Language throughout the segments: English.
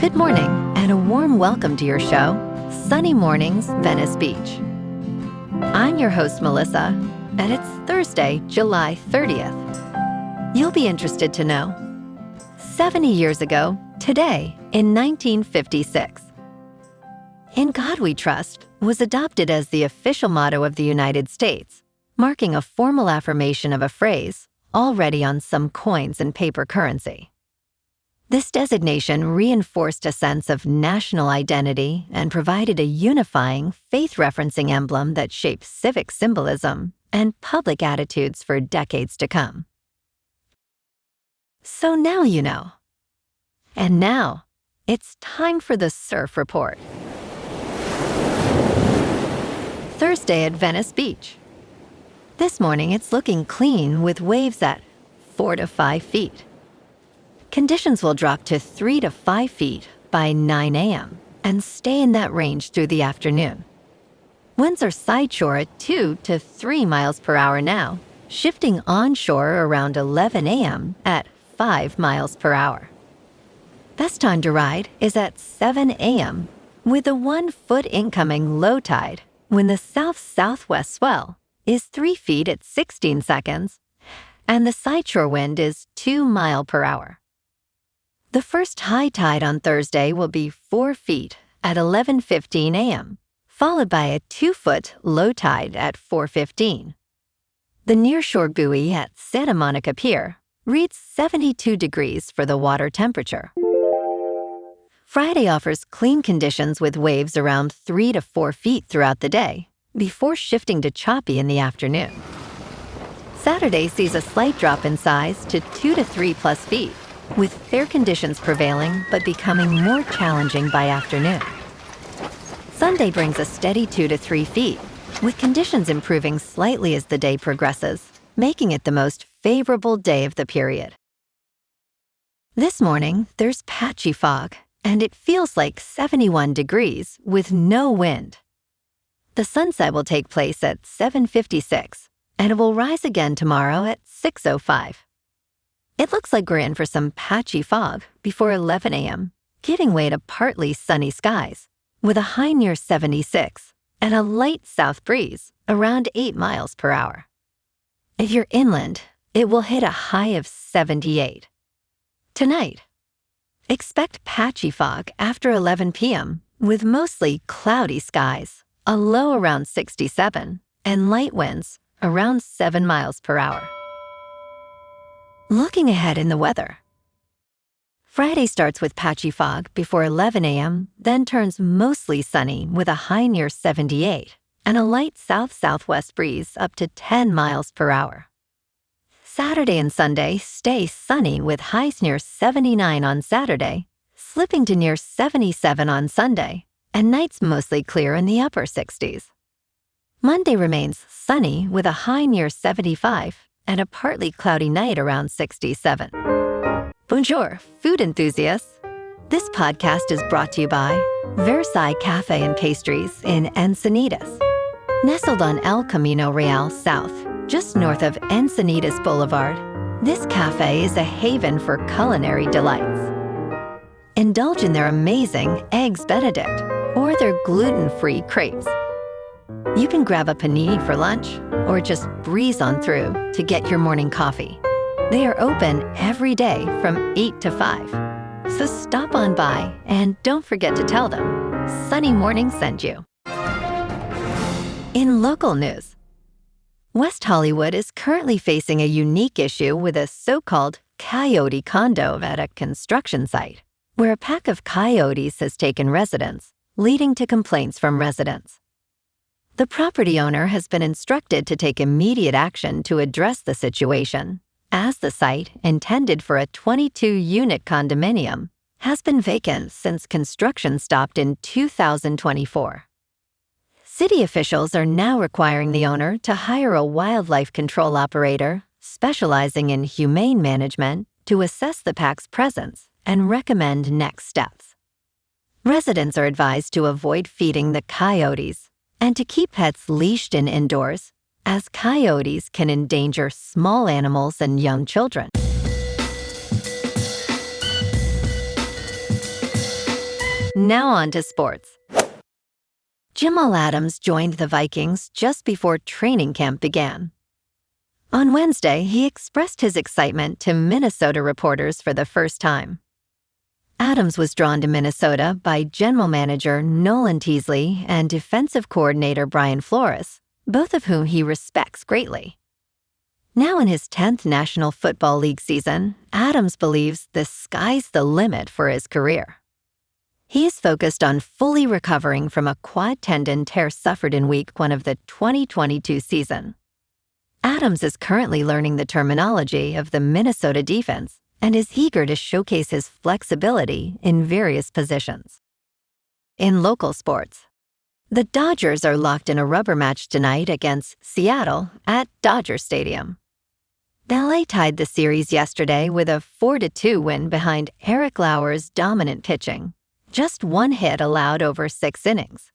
Good morning, and a warm welcome to your show, Sunny Mornings, Venice Beach. I'm your host, Melissa, and it's Thursday, July 30th. You'll be interested to know, 70 years ago, today, in 1956, "In God We Trust" was adopted as the official motto of the United States, marking a formal affirmation of a phrase already on some coins and paper currency. This designation reinforced a sense of national identity and provided a unifying, faith-referencing emblem that shaped civic symbolism and public attitudes for decades to come. So now you know. And now, it's time for the Surf Report. Thursday at Venice Beach. This morning it's looking clean with waves at 4 to 5 feet. Conditions will drop to 3 to 5 feet by 9 a.m. and stay in that range through the afternoon. Winds are sideshore at 2 to 3 miles per hour now, shifting onshore around 11 a.m. at 5 miles per hour. Best time to ride is at 7 a.m. with a 1 foot incoming low tide when the south-southwest swell is 3 feet at 16 seconds and the sideshore wind is 2 miles per hour. The first high tide on Thursday will be 4 feet at 11:15 a.m., followed by a 2-foot low tide at 4:15. The nearshore buoy at Santa Monica Pier reads 72 degrees for the water temperature. Friday offers clean conditions with waves around 3 to 4 feet throughout the day, before shifting to choppy in the afternoon. Saturday sees a slight drop in size to 2 to 3 plus feet, with fair conditions prevailing but becoming more challenging by afternoon. Sunday brings a steady 2 to 3 feet, with conditions improving slightly as the day progresses, making it the most favorable day of the period. This morning, there's patchy fog, and it feels like 71 degrees with no wind. The sunset will take place at 7:56, and it will rise again tomorrow at 6:05. It looks like we're in for some patchy fog before 11 a.m., giving way to partly sunny skies, with a high near 76 and a light south breeze around 8 miles per hour. If you're inland, it will hit a high of 78. Tonight, expect patchy fog after 11 p.m. with mostly cloudy skies, a low around 67, and light winds around 7 miles per hour. Looking ahead in the weather. Friday starts with patchy fog before 11 a.m., then turns mostly sunny with a high near 78 and a light south-southwest breeze up to 10 miles per hour. Saturday and Sunday stay sunny with highs near 79 on Saturday, slipping to near 77 on Sunday, and nights mostly clear in the upper 60s. Monday remains sunny with a high near 75 and a partly cloudy night around 67. Bonjour, food enthusiasts. This podcast is brought to you by Versailles Cafe and Pastries in Encinitas. Nestled on El Camino Real South, just north of Encinitas Boulevard, this cafe is a haven for culinary delights. Indulge in their amazing Eggs Benedict or their gluten-free crepes. You can grab a panini for lunch or just breeze on through to get your morning coffee. They are open every day from 8 to 5. So stop on by and don't forget to tell them Sunny Morning sent you. In local news, West Hollywood is currently facing a unique issue with a so-called coyote condo at a construction site, where a pack of coyotes has taken residence, leading to complaints from residents. The property owner has been instructed to take immediate action to address the situation, as the site, intended for a 22-unit condominium, has been vacant since construction stopped in 2024. City officials are now requiring the owner to hire a wildlife control operator specializing in humane management to assess the pack's presence and recommend next steps. Residents are advised to avoid feeding the coyotes and to keep pets leashed and indoors, as coyotes can endanger small animals and young children. Now on to sports. Jamal Adams joined the Vikings just before training camp began. On Wednesday, he expressed his excitement to Minnesota reporters for the first time. Adams was drawn to Minnesota by general manager Nolan Teasley and defensive coordinator Bryan, both of whom he respects greatly. Now in his 10th National Football League season, Adams believes the sky's the limit for his career. He is focused on fully recovering from a quad tendon tear suffered in Week 1 of the 2022 season. Adams is currently learning the terminology of the Minnesota defense and is eager to showcase his flexibility in various positions. In local sports, the Dodgers are locked in a rubber match tonight against Seattle at Dodger Stadium. LA tied the series yesterday with a 4-2 win behind Eric Lauer's dominant pitching. Just one hit allowed over 6 innings.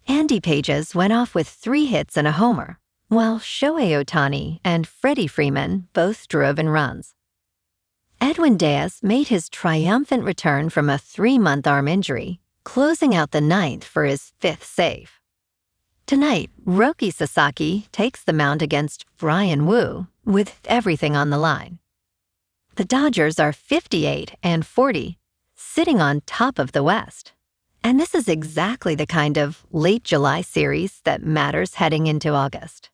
Andy Pages went off with 3 hits and a homer, while Shohei Ohtani and Freddie Freeman both drove in runs. Edwin Diaz made his triumphant return from a 3-month arm injury, closing out the 9th for his 5th save. Tonight, Roki Sasaki takes the mound against Bryan with everything on the line. The Dodgers are 58-40, sitting on top of the West. And this is exactly the kind of late July series that matters heading into August.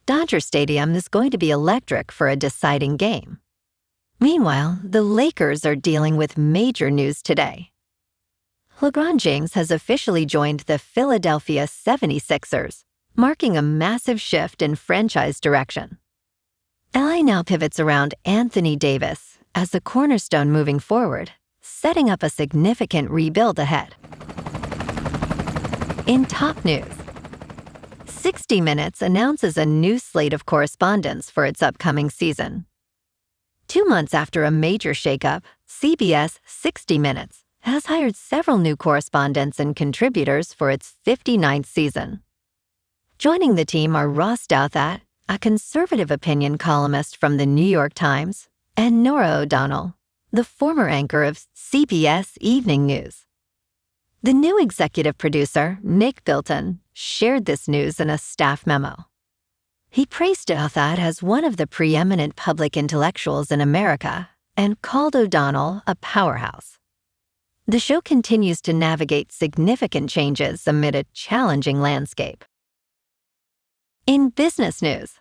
Dodger Stadium is going to be electric for a deciding game. Meanwhile, the Lakers are dealing with major news today. LeBron James has officially joined the Philadelphia 76ers, marking a massive shift in franchise direction. LA now pivots around Anthony Davis as the cornerstone moving forward, setting up a significant rebuild ahead. In top news, 60 Minutes announces a new slate of correspondents for its upcoming season. 2 months after a major shakeup, CBS 60 Minutes has hired several new correspondents and contributors for its 59th season. Joining the team are Ross Douthat, a conservative opinion columnist from the New York Times, and Norah O'Donnell, the former anchor of CBS Evening News. The new executive producer, Nick Bilton, shared this news in a staff memo. He praised Douthat as one of the preeminent public intellectuals in America and called O'Donnell a powerhouse. The show continues to navigate significant changes amid a challenging landscape. In business news,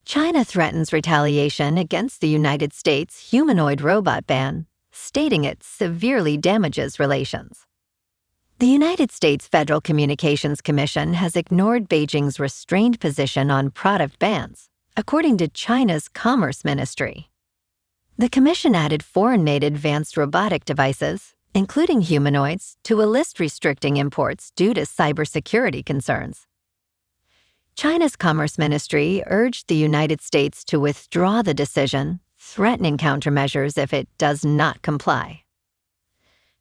China threatens retaliation against the United States humanoid robot ban, stating it severely damages relations. The United States Federal Communications Commission has ignored Beijing's restrained position on product bans, according to China's Commerce Ministry. The commission added foreign-made advanced robotic devices, including humanoids, to a list restricting imports due to cybersecurity concerns. China's Commerce Ministry urged the United States to withdraw the decision, threatening countermeasures if it does not comply.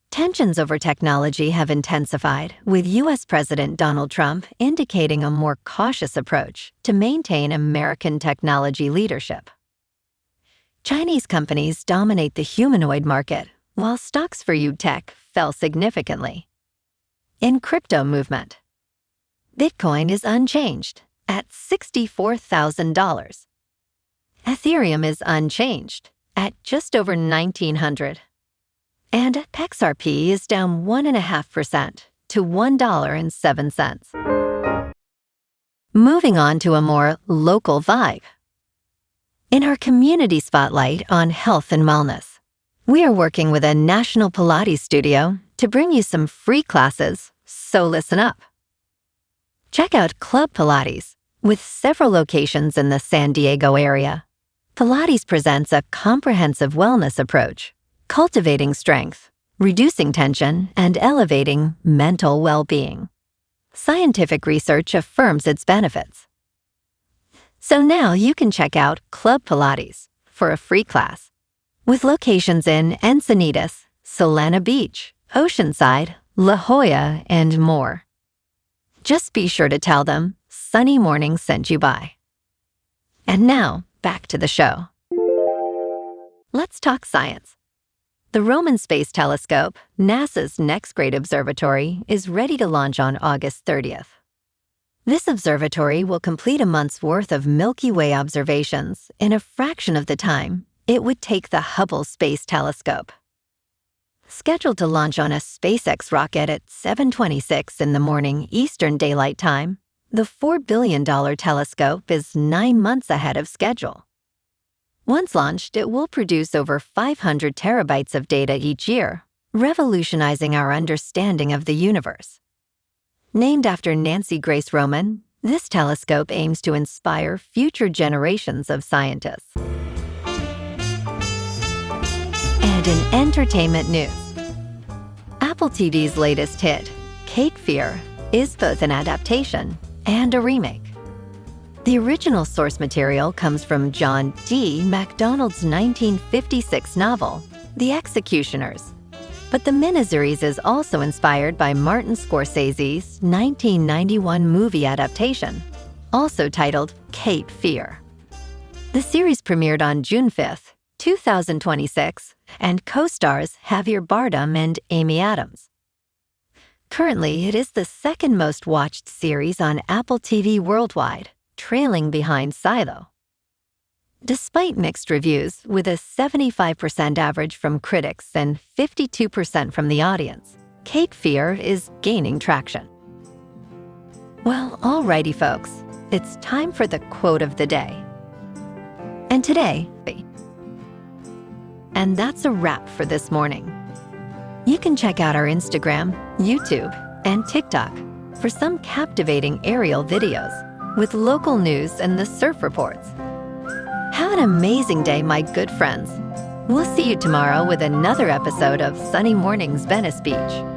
Tensions over technology have intensified, with U.S. President Donald Trump indicating a more cautious approach to maintain American technology leadership. Chinese companies dominate the humanoid market, while stocks for UTech fell significantly. In crypto movement, Bitcoin is unchanged at $64,000. Ethereum is unchanged at just over $1,900. And XRP is down 1.5% to $1.07. Moving on to a more local vibe. In our community spotlight on health and wellness, we are working with a national Pilates studio to bring you some free classes, so listen up. Check out Club Pilates, with several locations in the San Diego area. Pilates presents a comprehensive wellness approach, cultivating strength, reducing tension, and elevating mental well-being. Scientific research affirms its benefits. So now you can check out Club Pilates for a free class, with locations in Encinitas, Solana Beach, Oceanside, La Jolla, and more. Just be sure to tell them Sunny Morning sent you by. And now, back to the show. Let's talk science. The Roman Space Telescope, NASA's next great observatory, is ready to launch on August 30th. This observatory will complete a month's worth of Milky Way observations in a fraction of the time it would take the Hubble Space Telescope. Scheduled to launch on a SpaceX rocket at 7:26 in the morning Eastern Daylight Time, the $4 billion telescope is 9 months ahead of schedule. Once launched, it will produce over 500 terabytes of data each year, revolutionizing our understanding of the universe. Named after Nancy Grace Roman, this telescope aims to inspire future generations of scientists. And in entertainment news, Apple TV's latest hit, Cape Fear, is both an adaptation and a remake. The original source material comes from John D. MacDonald's 1956 novel, The Executioners, but the miniseries is also inspired by Martin Scorsese's 1991 movie adaptation, also titled Cape Fear. The series premiered on June 5th, 2026, and co-stars Javier Bardem and Amy Adams. Currently, it is the second most watched series on Apple TV worldwide, trailing behind Silo. Despite mixed reviews, with a 75% average from critics and 52% from the audience, Cape Fear is gaining traction. Well, alrighty folks, it's time for the quote of the day. And today, and that's a wrap for this morning. You can check out our Instagram, YouTube, and TikTok for some captivating aerial videos with local news and the surf reports. Have an amazing day, my good friends. We'll see you tomorrow with another episode of Sunny Mornings Venice Beach.